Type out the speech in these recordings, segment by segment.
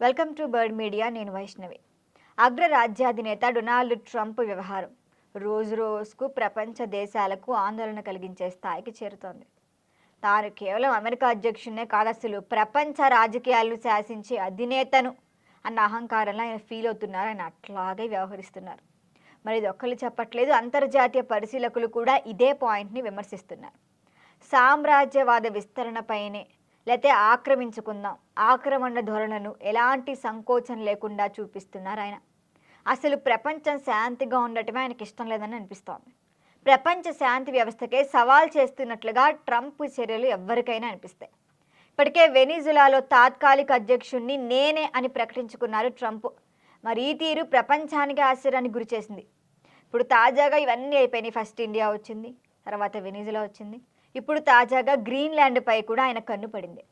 Welcome to bird media. నేను Vaishnavi. అగ్రరాజ్యాధినేత Donald Trump వ్యవహారం రోజు రోజుకు ప్రపంచ దేశాలకు ఆందోళన కలిగించే స్థాయికి చేరుతోంది. తాను కేవలం అమెరికా అధ్యక్షుడినే కాదసలు ప్రపంచ రాజకీయాలను శాసించే అధినేతను అన్న అహంకారంలో ఆయన ఫీల్ అవుతున్నారు. ఆయన అట్లాగే వ్యవహరిస్తున్నారు. మరి ఇది ఒక్కళ్ళు చెప్పట్లేదు, అంతర్జాతీయ పరిశీలకులు కూడా ఇదే పాయింట్ని విమర్శిస్తున్నారు. సామ్రాజ్యవాద విస్తరణపైనే లేతే ఆక్రమించుకుందాం ఆక్రమణ ధోరణను ఎలాంటి సంకోచం లేకుండా చూపిస్తున్నారు ఆయన. అసలు ప్రపంచం శాంతిగా ఉండటమే ఆయనకి ఇష్టం లేదని అనిపిస్తోంది. ప్రపంచ శాంతి వ్యవస్థకే సవాల్ చేస్తున్నట్లుగా ట్రంప్ చర్యలు ఎవరికైనా అనిపిస్తాయి. ఇప్పటికే వెనిజులాలో తాత్కాలిక అధ్యక్షుడిని నేనే అని ప్రకటించుకున్నారు ట్రంప్. మరి ఈ తీరు ప్రపంచానికి ఆశ్చర్యానికి గురి చేసింది. ఇప్పుడు తాజాగా ఇవన్నీ అయిపోయినాయి. ఫస్ట్ ఇండియా వచ్చింది, తర్వాత వెనిజులా వచ్చింది, ఇప్పుడు తాజాగా గ్రీన్లాండ్పై కూడా ఆయన కన్ను పడింది.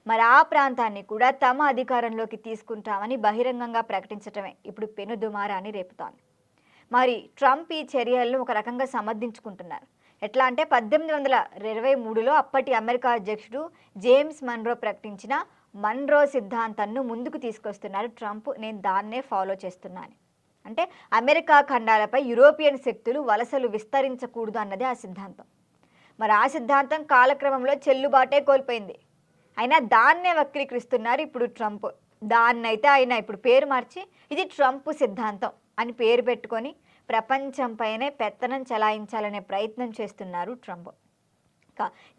మరి ఆ ప్రాంతాన్ని కూడా తమ అధికారంలోకి తీసుకుంటామని బహిరంగంగా ప్రకటించటమే ఇప్పుడు పెనుదుమారాన్ని రేపుతోంది. మరి ట్రంప్ ఈ చర్యలను ఒక రకంగా సమర్థించుకుంటున్నారు. ఎట్లా అంటే 1823లో అప్పటి అమెరికా అధ్యక్షుడు జేమ్స్ మన్రో ప్రకటించిన మన్రో సిద్ధాంతాన్ని ముందుకు తీసుకొస్తున్నారు ట్రంప్. నేను దాన్నే ఫాలో చేస్తున్నాను. అంటే అమెరికా ఖండాలపై యూరోపియన్ శక్తులు వలసలు విస్తరించకూడదు అన్నది ఆ సిద్ధాంతం. మరి ఆ సిద్ధాంతం కాలక్రమంలో చెల్లుబాటే కోల్పోయింది. అయినా దాన్నే వక్రీకరిస్తున్నారు ఇప్పుడు ట్రంప్. దాన్నైతే ఆయన ఇప్పుడు పేరు మార్చి ఇది ట్రంప్ సిద్ధాంతం అని పేరు పెట్టుకొని ప్రపంచంపైనే పెత్తనం చెలాయించాలనే ప్రయత్నం చేస్తున్నారు ట్రంప్.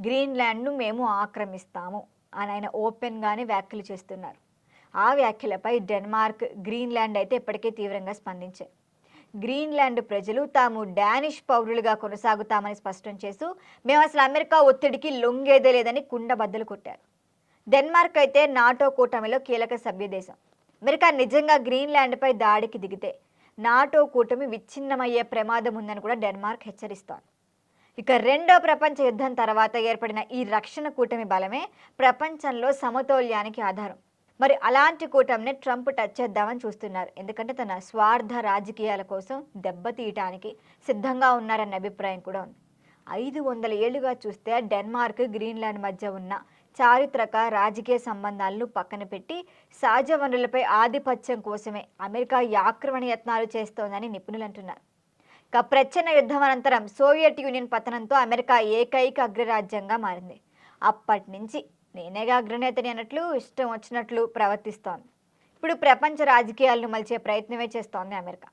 గ్రీన్లాండ్ను మేము ఆక్రమిస్తాము అని ఆయన ఓపెన్గానే వ్యాఖ్యలు చేస్తున్నారు. ఆ వ్యాఖ్యలపై డెన్మార్క్, గ్రీన్లాండ్ అయితే ఇప్పటికే తీవ్రంగా స్పందించాయి. గ్రీన్లాండ్ ప్రజలు తాము డానిష్ పౌరులుగా కొనసాగుతామని స్పష్టం చేస్తూ మేము అసలు అమెరికా ఒత్తిడికి లొంగేదే లేదని కుండబద్దలు కొట్టారు. డెన్మార్క్ అయితే నాటో కూటమిలో కీలక సభ్యదేశం. అమెరికా నిజంగా గ్రీన్లాండ్పై దాడికి దిగితే నాటో కూటమి విచ్ఛిన్నమయ్యే ప్రమాదం ఉందని కూడా డెన్మార్క్ హెచ్చరిస్తోంది. ఇక రెండో ప్రపంచ యుద్ధం తర్వాత ఏర్పడిన ఈ రక్షణ కూటమి బలమే ప్రపంచంలో సమతౌల్యానికి ఆధారం. మరి అలాంటి కూటమిని ట్రంప్ టచ్ చేద్దామని చూస్తున్నారు. ఎందుకంటే తన స్వార్థ రాజకీయాల కోసం దెబ్బతీయటానికి సిద్ధంగా ఉన్నారన్న అభిప్రాయం కూడా ఉంది. 500 ఏళ్లుగా చూస్తే డెన్మార్క్, గ్రీన్లాండ్ మధ్య ఉన్న చారిత్రక రాజకీయ సంబంధాలను పక్కన పెట్టి సహజ వనరులపై ఆధిపత్యం కోసమే అమెరికా ఈ ఆక్రమణ యత్నాలు చేస్తోందని నిపుణులు అంటున్నారు. ఇక ప్రచ్ఛన్న యుద్ధం అనంతరం సోవియట్ యూనియన్ పతనంతో అమెరికా ఏకైక అగ్రరాజ్యంగా మారింది. అప్పటి నుంచి నేనేగా అగ్రనేతని అన్నట్లు ఇష్టం వచ్చినట్లు ప్రవర్తిస్తోంది. ఇప్పుడు ప్రపంచ రాజకీయాలను మలిచే ప్రయత్నమే చేస్తోంది అమెరికా.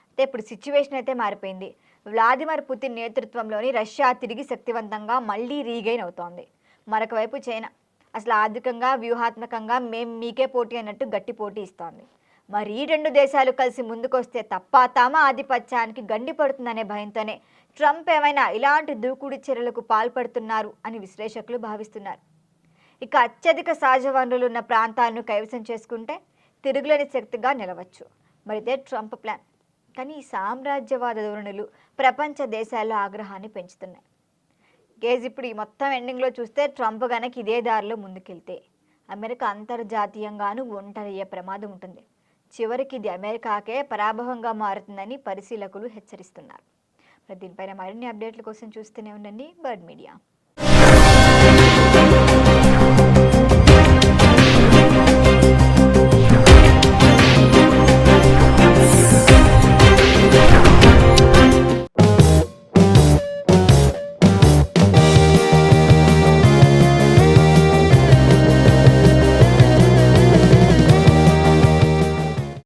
అయితే ఇప్పుడు సిచ్యువేషన్ అయితే మారిపోయింది. వ్లాదిమిర్ పుతిన్ నేతృత్వంలోని రష్యా తిరిగి శక్తివంతంగా మళ్లీ రీగైన్ అవుతోంది. మరొక వైపు చైనా అసలు ఆర్థికంగా, వ్యూహాత్మకంగా మేం మీకే పోటీ అన్నట్టు గట్టి పోటీ ఇస్తోంది. మరి ఈ రెండు దేశాలు కలిసి ముందుకొస్తే తప్ప తమ ఆధిపత్యానికి గండి పడుతుందనే భయంతోనే ట్రంప్ ఏమైనా ఇలాంటి దూకుడు చర్యలకు పాల్పడుతున్నారు అని విశ్లేషకులు భావిస్తున్నారు. ఇక అత్యధిక సహజ వనరులు ఉన్న ప్రాంతాలను కైవసం చేసుకుంటే తిరుగులేని శక్తిగా నిలవచ్చు. మరి ఇదే ట్రంప్ ప్లాన్. కానీ ఈ సామ్రాజ్యవాద ధోరణులు ప్రపంచ దేశాల్లో ఆగ్రహాన్ని పెంచుతున్నాయి. ఇప్పుడు ఈ మొత్తం ఎండింగ్లో చూస్తే ట్రంప్ గనక ఇదే దారిలో ముందుకెళ్తే అమెరికా అంతర్జాతీయంగానూ ఒంటరయ్యే ప్రమాదం ఉంటుంది. చివరికి ఇది అమెరికాకే పరాభవంగా మారుతుందని పరిశీలకులు హెచ్చరిస్తున్నారు. మరి దీనిపైన మరిన్ని అప్డేట్ల కోసం చూస్తూనే ఉండండి బర్డ్ మీడియా.